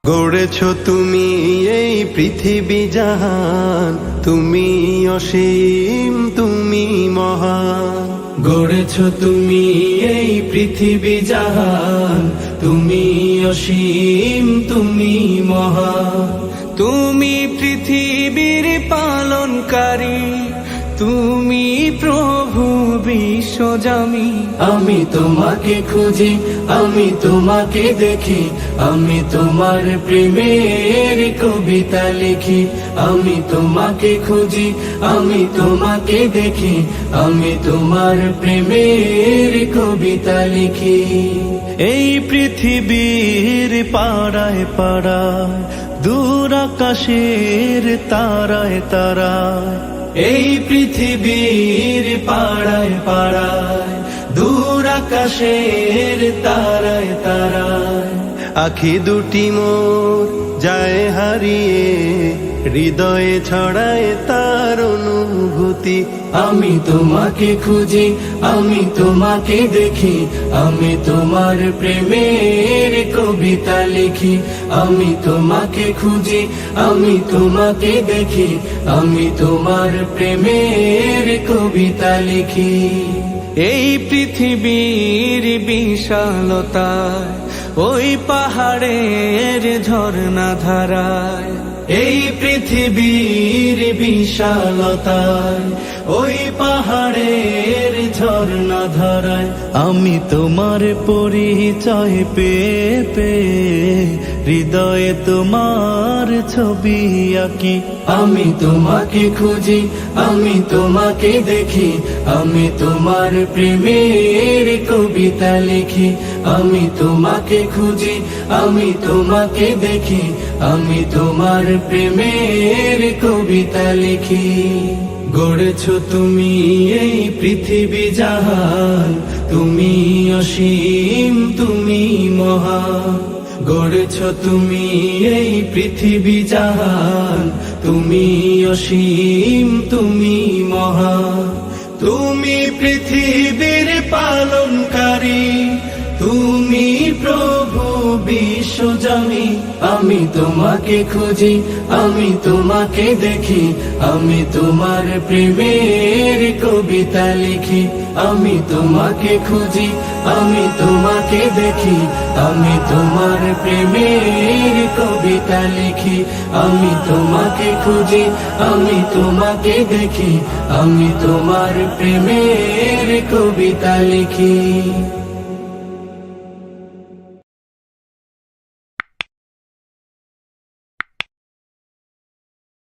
গড়েছ তুমি এই পৃথিবী জাহান, তুমি অসীম, তুমি মহান। গড়েছ তুমি এই পৃথিবী জাহান, তুমি অসীম, তুমি মহান। তুমি পৃথিবীর পালনকারী, তুমি প্রভু বিশ্বজামি। আমি তোমাকে খুঁজি, আমি তোমাকে দেখি, আমি তোমার প্রেমের কবিতা লিখি। আমি তোমাকে খুঁজি, আমি তোমাকে দেখি, আমি তোমার প্রেমের কবিতা লিখি। এই পৃথিবীর পাড়ায় পাড়ায়, দূর আকাশের তারায় তারায়, এই পৃথিবীর পাড়ায় পাড়ায়, দূর আকাশের তারায় তারায়, আখি দুটি মোর যায় হারিয়ে, হৃদয়ে ছড়ায় তার অনুভূতি। আমি তোমাকে খুঁজি, আমি তোমাকে দেখি, আমি তোমার প্রেমের কবিতা লিখি। আমি তোমাকে খুঁজি, আমি তোমাকে দেখি, আমি তোমার প্রেমের কবিতা লিখি। এই পৃথিবীর বিশালতায়, ওই পাহাড়ের ঝর্ণা ধারায়, এই পৃথিবীর বিশালতায়, ওই পাহাড়ের ঝর্ণা ধারায়, আমি তোমার পরিচয় পেয়ে পেয়ে, হৃদয়ে তোমার ছবি আঁকি। আমি তোমাকে খুঁজি, আমি তোমাকে দেখি, আমি তোমার প্রেমের কবিতা লিখি। আমি তোমাকে খুঁজি, আমি তোমাকে দেখি, আমি তোমার প্রেমের কবিতা লিখি। গড়েছ তুমি এই পৃথিবী জাহান, তুমি অসীম, তুমি মহান। গড়েছ তুমি এই পৃথিবী জাহান, তুমি অসীম, তুমি মহান। তুমি পৃথিবীর পালনকারী, তুমি প্রভু বিশ্বজামি। আমি তোমাকে খুঁজি, আমি তোমাকে দেখি, আমি তোমার প্রেমের কবিতা লিখি। আমি তোমাকে খুঁজি, আমি তোমাকে দেখি, আমি তোমার প্রেমের কবিতা লিখি। আমি তোমাকে খুঁজি, আমি তোমাকে দেখি, আমি তোমার প্রেমের কবিতা লিখি।